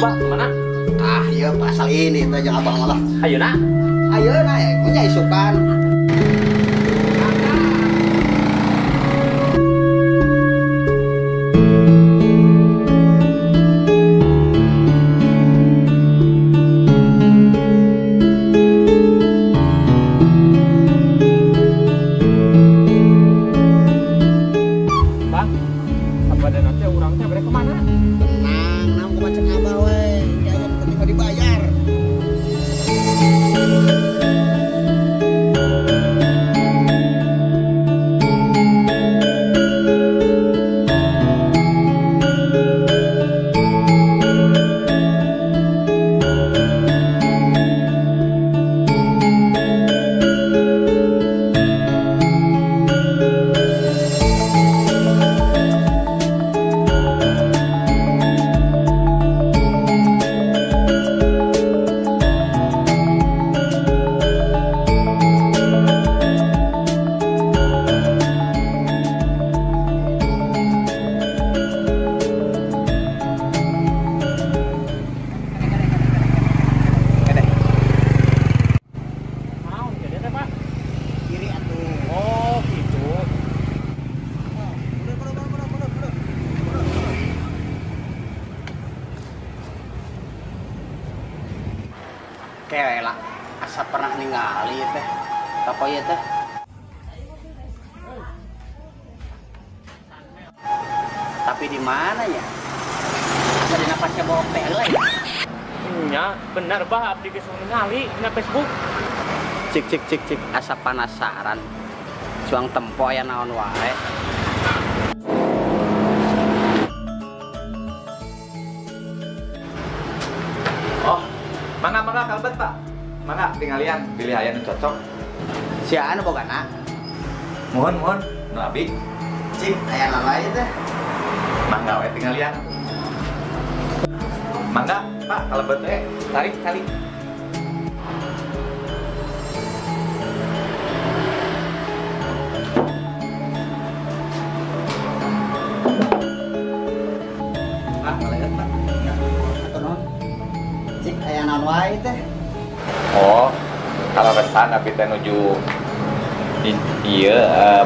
Pak, mana? Ah, iya pasal ini teh jeung abang malah. Ayeuna. Ayeuna ya, punya isukan. Bang, apa dan nanti urang teh bere kemana? Tenang, nam kumaha cek abah we. Jangan penting dibayar. Naon jadi teh, Pak? Kiri atuh. Oh, gitu. Kayak lah, asa pernah ningali teh. Apa ya teh? Tapi di mana ya? Asa dina pace bawa tele. Nya, benar Pak, abdi geus ningali dina Facebook. Cik, asa penasaran. Suang tempo aya naon wae. Oh, mangga kalbet Pak. Mangga tinggalian pilih aya nu cocok. Si anu bogana. Mohon nu abi. Cik, aya lalai teh. Mangga we tinggalian. Mangga Pak kalbet teh tarik kali. Pak, lalai Pak. Atuh naon? Cik, aya naon wae teh? Oh, kalau resan abi teh nuju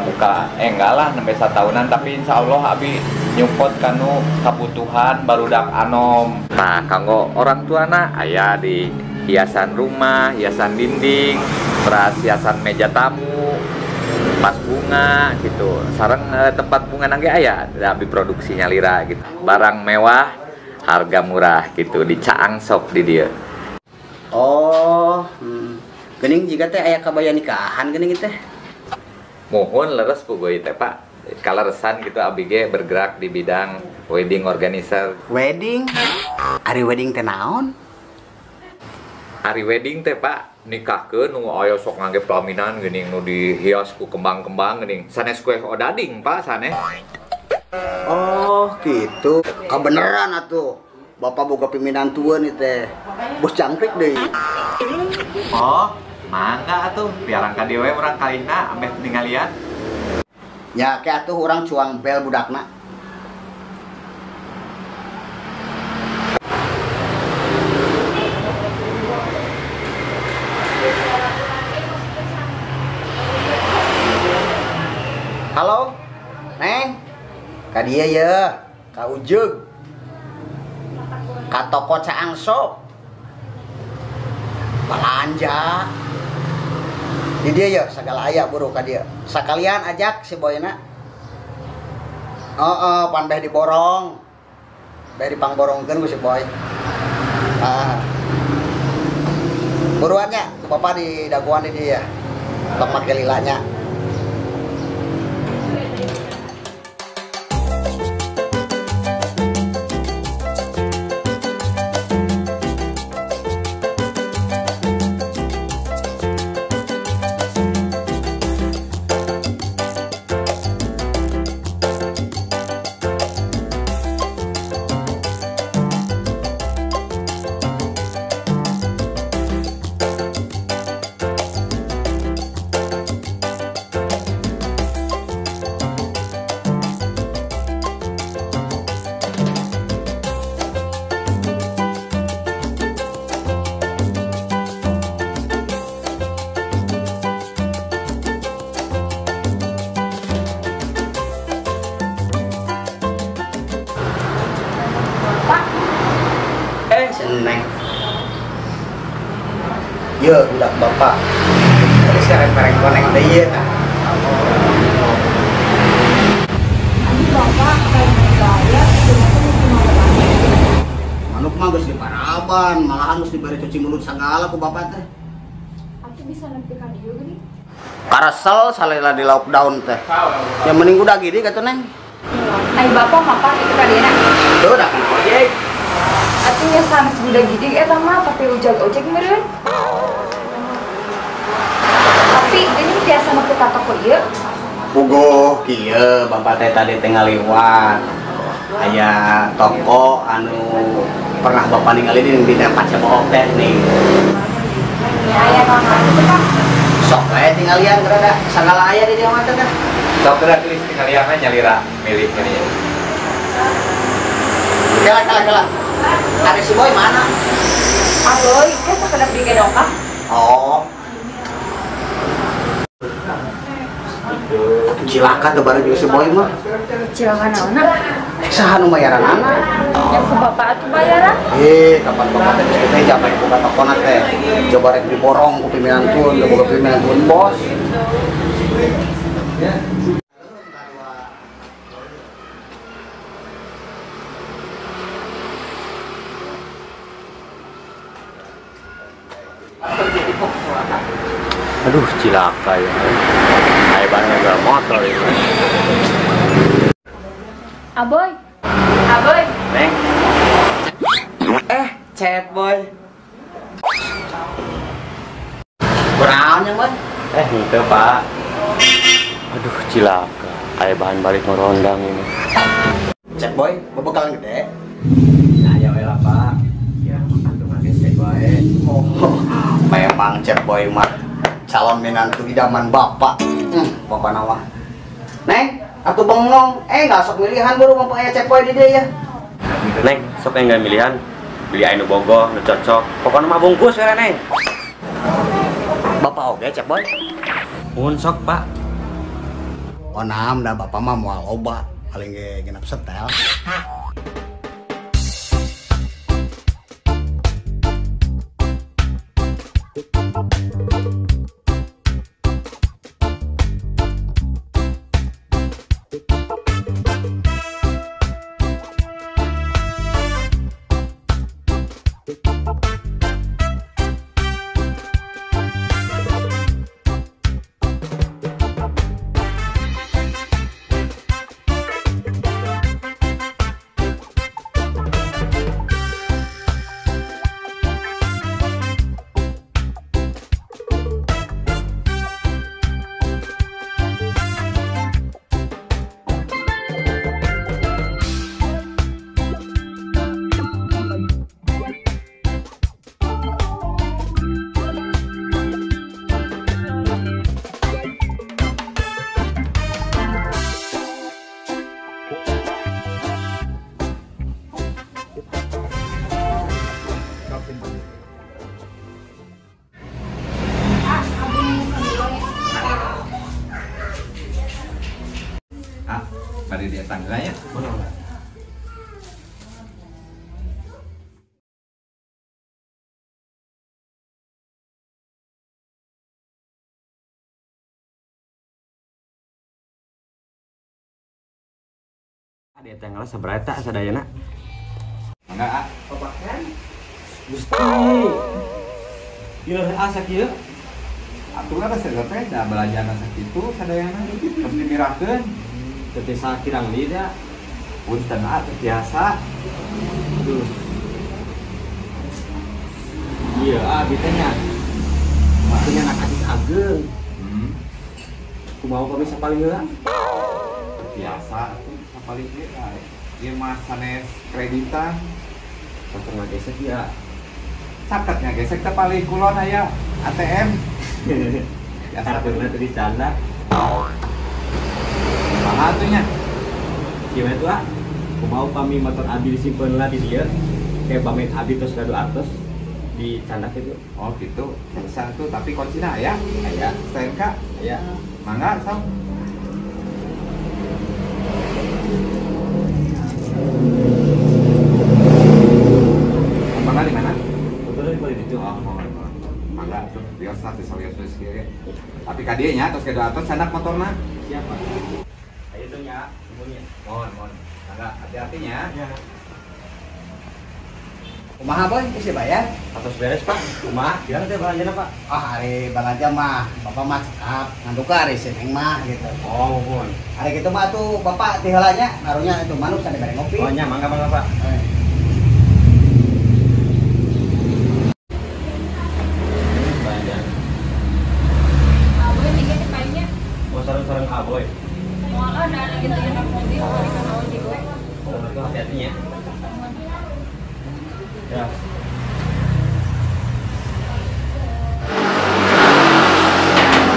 buka enggak lah nembe satahunan tapi insya Allah abi nyupport kanu kebutuhan barudak anom. Nah, kanggo orang tuana aya di hiasan rumah, hiasan dinding, beras hiasan meja tamu, pas bunga gitu. Sareng tempat bunga nangge aya, abi produksinya lira gitu. Barang mewah, harga murah gitu di Caang sok di dia. Oh, geuning jiga teh aya kabaya nikahan geuning teh. Mohon leres puguy teh Pak. Kaleresan gitu abi ge bergerak di bidang wedding organizer. Wedding? Ari wedding teh naon? Hari wedding teh Pak, nikahkeun nu aya sok ngangge pelaminan geuning nu dihias ku kembang-kembang geuning. Sanes kue odading Pak sanes. Oh, gitu. Kebeneran atuh. Bapak boga pimpinan tua nih teh. Bos jangkrik deui. Oh, mangga atuh biarang ka dieu we urang kalihna ameh tinggalian. Ya, kayak atuh orang cuang bel budakna. Halo, Neng. Ka dieu ya, ka Ujug. Ka toko Caang Shop. Belanja. Di dia ya segala aya buru ka dia. Sakalian ajak si boyna. Pan beh diborong. Beh dipangborongkeun ku si boy. Buruannya Bapak di daguan di dia. Tok make lilanya. Neng. Ya, budak bapak. Tadi sekarang mereka koneng deh ya. Bapak kalau mau bayar, Manuk mah geus diparaban, malahan geus diberi cuci mulut segala ku bapak teh. aku bisa nempikan dia gini. Karesel salela di lockdown teh. Ya mending udah gini kata Neng. Ay bapak mapak itu kadena. Tuh udah kan ojek. Artinya sanes budak gidi eta mah tapi ojek meureun. Tapi ini biasa make ka toko ieu. Puguh kieu bapak teh tadi teh ngaliwat. Aya toko anu pernah bapak ninggalin di tempat Cebohok teh nih. Aya naon itu Pak? Sok we tinggalian gerada sagala aya di dieu mah teh. Sok geura tulis sekalian nyalira milik ini. Kela. Ada si boy mana? Aboy, ke sakedap digendong Kak. Oh. Cilaka tuh baru juga si boy mah. Cilaka naonna? Saha nu bayaran anak? Ya ku bapak atuh bayaran. Kapan bapak teh geus teh jabai buka tokona teh. Coba rek diborong ku pimpinan tuan, boga pimpinan tuan bos. Aduh, cilaka ya. Aibannya gak motor ini. Aboy. Aboy. Neng, Chat boy. Kunaon yang boy? itu Pak. Aduh, cilaka. Aiban balik merondang ini. Chat boy, bebekalan gede. Nah, ya lah Pak. Ya, makan tuh cek baik. Oh, memang Chat boy mah calon menantu idaman bapak. Bapak nawa. Neng, aku bengong. Nggak sok milihan baru mau pakai Chat boy di dia ya. Neng, sok enggak milihan. Beli anu bogoh, nu cocok. Pokoknya mah bungkus ya Neng. Bapak oke Chat boy. Mun sok Pak. Oh nam, dah bapak mah mau loba. Paling ge genap setel. Mari dia tanggalnya. Dia tanggal seberapa sadayana? Enggak, ah. Gusti. Ieu asa kieu? Atuh ada segala da belajana sakitu sadayana. Terus dimirakeun. Teu sakirang lida. Punten atuh biasa. Aduh. Iya, abi teh nya. Maksudnya anak adik ageng. Kumaha kami sapaling heula? Biasa atuh sapaling ge. Ieu mah sanes kreditan. Sakur gesek ya. Saketnya gesek teh paling kulon aya ATM. Ya sakurna teu dicanda. Kumaha atuh nya? Gimana tuh, ah? Kumaha upami motor abi disimpen lah di dieu. Kayak pamit abi terus gadu atas di candak itu. Oh gitu. Bisa tuh tapi kuncina aya. Aya, STNK. aya. Mangga sok. Mangga di mana? Biasa teh salios kieu. Tapi ka dieu nya tos ke atas sandak motorna. Siapa? Ayo tuh ya, semuanya. Mohon. Tangga hati-hatinya. Ya. Kumaha boy, isi bayar? Atas beres Pak. Kumaha? Gimana teh belanjana Pak? Oh hari balanja mah, bapak mah cekap, ngantuk hari seneng mah gitu. Oh, mohon. Hari gitu mah tuh bapak tihalanya, naruhnya itu manuk sampai bareng ngopi. Oh, nya mangga Pak. Belanjana. Aboy tinggal di kayaknya. Mau sareng-sareng aboy. Mau ada lagi tuh yang naik mobil, mau dikenal di gue. Sareng itu hati-hati ya. Ya.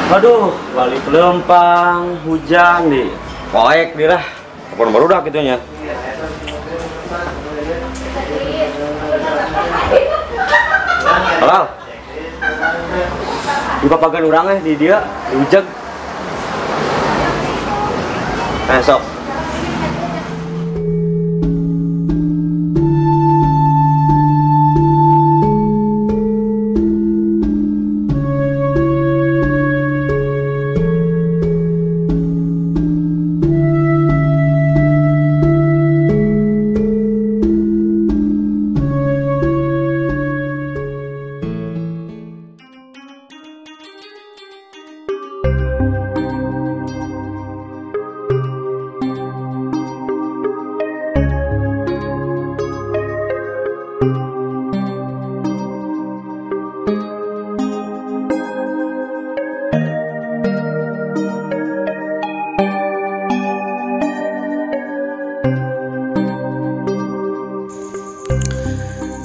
Waduh, balik pelempang, hujan nih. Koek dia lah. Kapan baru dah gitunya. Halo. Di papagan urang di dia, di ujeg. Sok.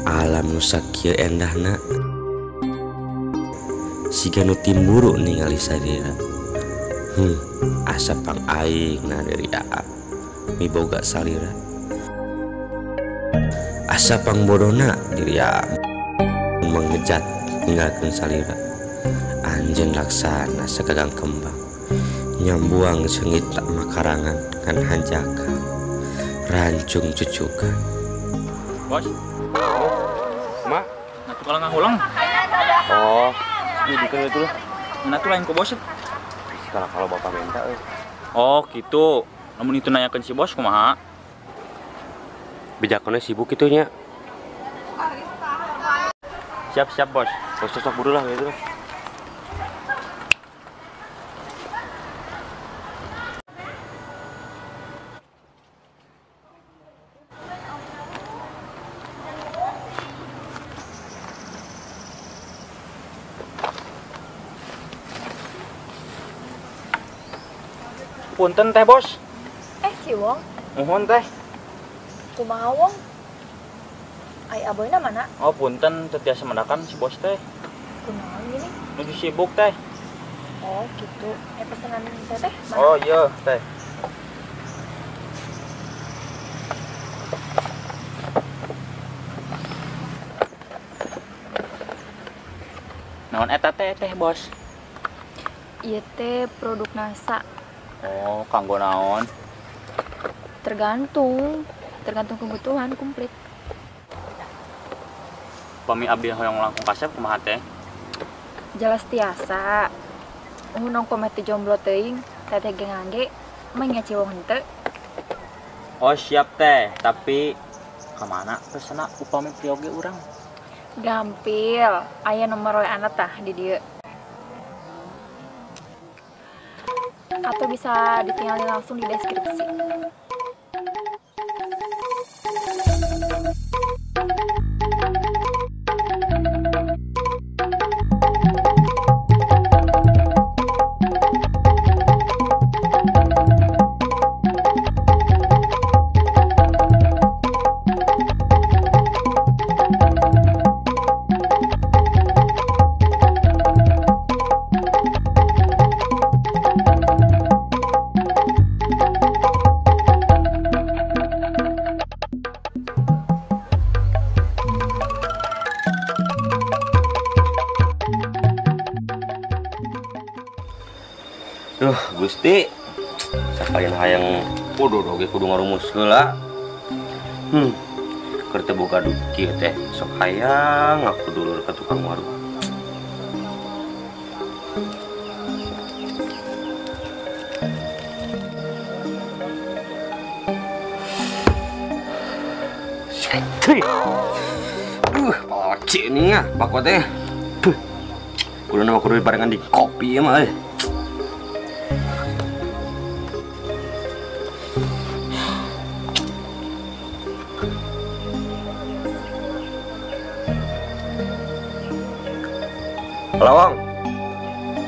Alam nu sakieu endahna siga nu timburu ningali sadira. Asa pang aingna dari aa miboga salira. Asa pang bodona diri aa mangejat ninggalkeun salira. Anjeun laksana sakagang kembang nyambuang seungit tak makarangan kan hanjaka rancung cucukan. Bos, mak, nanti kalau nggak ulang, Oh, ini kan itu lah. nanti lain ke bos. Kalau bapak minta, Oh gitu, namun itu nanyakan si bos kumaha. bijaknya sibuk itunya. Siap bos. Bos sok buru lah gitu. Punten teh bos, Ciwong, mohon teh. kumaha wong? Ai aboyna mana? Oh punten, tetiasa mendakan si bos teh. Kunaon gini? Nuju sibuk teh. Oh gitu. Pesanan teh mana? Oh iya teh. Naon eta teh bos? Ieu teh produk NASA. Oh kanggo naon? Tergantung kebutuhan komplit. Pami abdi hoyong langkung kasep kumaha teh? Jelas tiasa. Nong kometi jomblo teuing, teteh ge ngangge, mah nya ciwong henteu. Oh siap teh, tapi kemana pesena upami prioge urang? Gampil, aya nomor WA ana tah di dieu. Atau bisa ditinggalin langsung di deskripsi. Duh, Gusti. Sakayan hayang kudu ngarumus heula. Keur teu boga duit kieu teh sok hayang aku dulur ka tukang warung. Cuy. Palaci nih ya, pakotnya. Kudu nama kudu barengan di kopi ya mah. Lawang,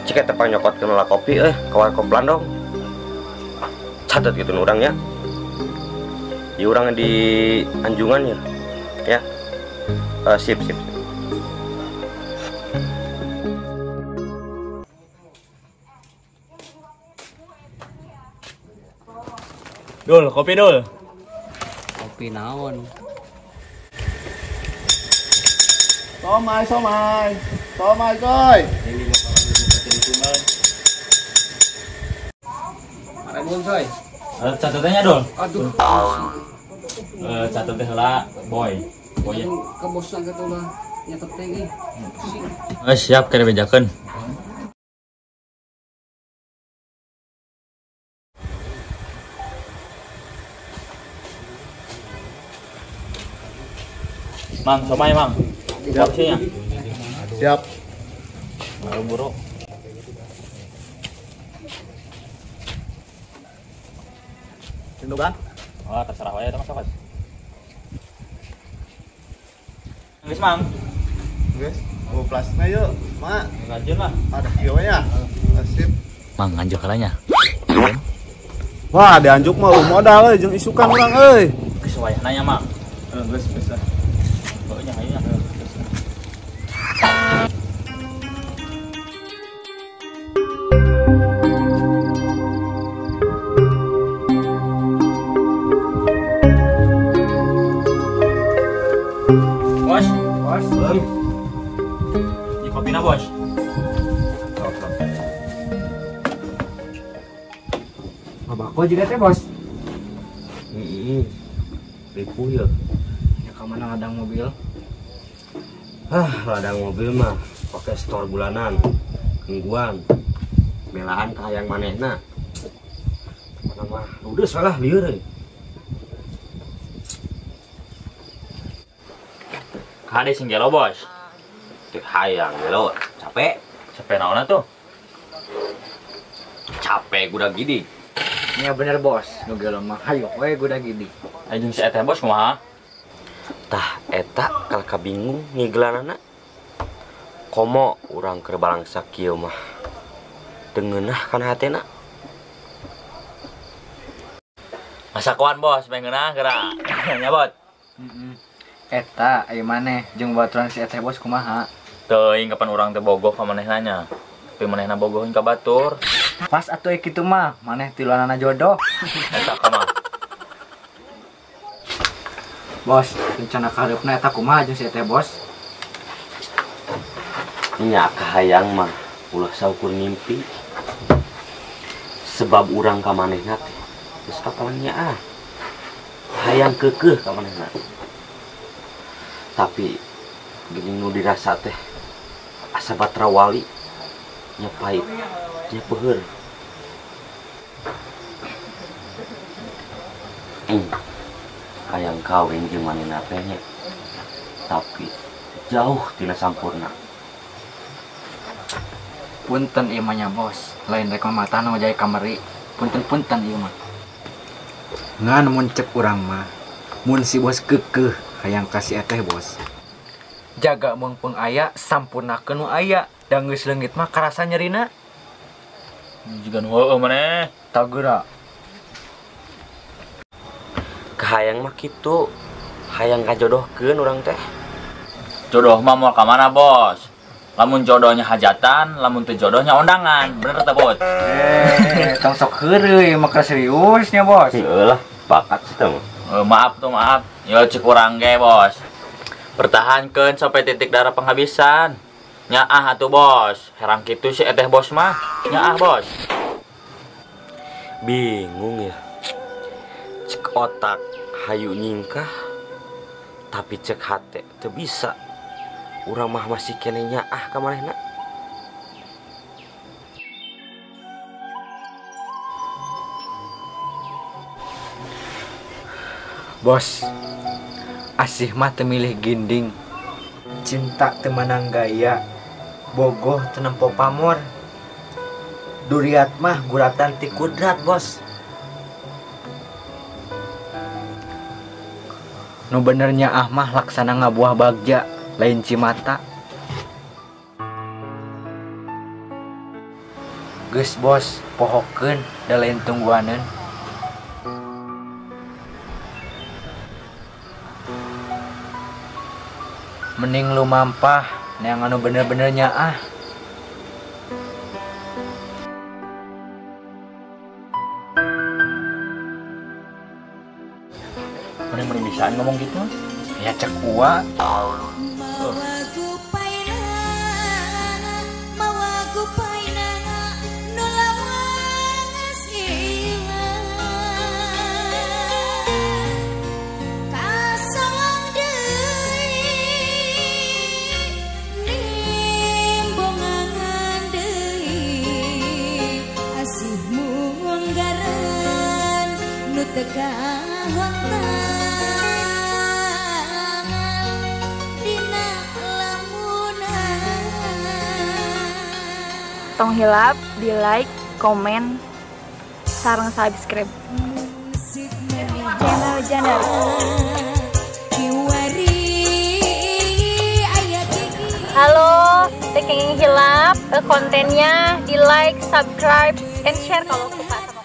cik tepang nyokot kenal kopi kawan koplan dong. Catat gitu orangnya. Di orang di anjungan ya. Sip. Dul, kopi dul. Kopi naon? Somai coy. Maramun coy. Catatannya dul. Aduh. Catatnya lah, boy. Boy. Ke bos na gitu lah. Nyatet teh Siap kena bejakan. Mang, somai mang. Siap. Porsinya. Siap. Buru-buru. Rindu kan? Oh, terserah wae itu mas. Geus mang. Guys, mau plastiknya yuk, mak. Lanjut lah. Ada kieunya. Sip. Mang anjuk kalanya. Wah, dianjuk mah modal jeung isukan urang euy. Geus wae nanya mang. Geus bisa. Pokoknya ayeuna. Bos. Di kopi na bos. Mabako juga teh bos. Ribu ya. Ya kemana ladang mobil? Ladang mobil mah pakai store bulanan, mingguan, melaan ke hayang manehna. Mana mah udah salah lieur. Kade sing gelo bos. Teu hayang gelo, capek. Capek naonna tuh? Capek gudak gini. Ya bener bos, nu gelo mah hayo we guda gini. Jeung si eta bos kumaha? Tah eta kalka bingung ngiglanana. Komo urang keur balangsa kieu mah. Tengeunah kana hatena. Masakoan bos, pengeunah geura. Nya bot. Eta aya maneh jeung baturan si eta bos kumaha? Teuing kapan urang teh bogoh ka manehna nya. Tapi manehna bogohin ka batur. Pas atuh kitu mah, maneh tiluanana jodoh. Eta kumaha? Bos, rencana kareupna eta kumaha jeung si eta bos? Nya kahayang mah ulah saukur ngimpi. Sebab urang ka manehna teh geus kapalnya hayang keukeuh ka manehna. Tapi geuning nu dirasa teh asa batra wali nya pait nya peuheur. Hayang kawin jeung manehna teh nya. Tapi jauh tina sampurna. Punten ieu mah nya bos, lain rek mamatah nu ngajai kamari. Punten ieu mah. Ngan mun cek urang mah, mun si bos keukeuh hayang kasih eteh bos. Jaga mumpung aya, sampurnakeun nu aya. Da geus leungit mah karasa nyerina. Juga nu heueuh maneh. Tagura. Kahayang mah kitu. Hayang kajodohkeun urang teh. Jodoh mah moal ka mana bos? Lamun jodohnya hajatan, lamun teu jodohnya undangan. Bener teh bos? Tong sok heureuy mah seriusnya bos. Heuh lah, bakat sih teh. Maaf. Yo cek urang ge bos. Pertahankeun sampai titik darah penghabisan. Nyaah atuh bos. Herang kitu si eteh bos mah. Nyaah bos. Bingung ya. Cek otak hayu nyingkah. Tapi cek hate teu bisa. Urang mah masih kene nyaah ka manehna. Bos, Kasih mah temilih ginding, cinta temenang gaya, bogoh tenempo pamor. Duriat mah guratan ti kudrat bos. Nu benernya mah laksana ngabuah bagja, lain cimata. Geus bos, pohokeun da lain tungguaneun. Mending lu mampah neang anu bener-benernya Mending bisaan ngomong gitu. Ya cek ua. Tong hilap, di like, komen, sareng subscribe channel Janar. Halo, Tekeng Hilap, kontennya di like, subscribe, and share kalau suka.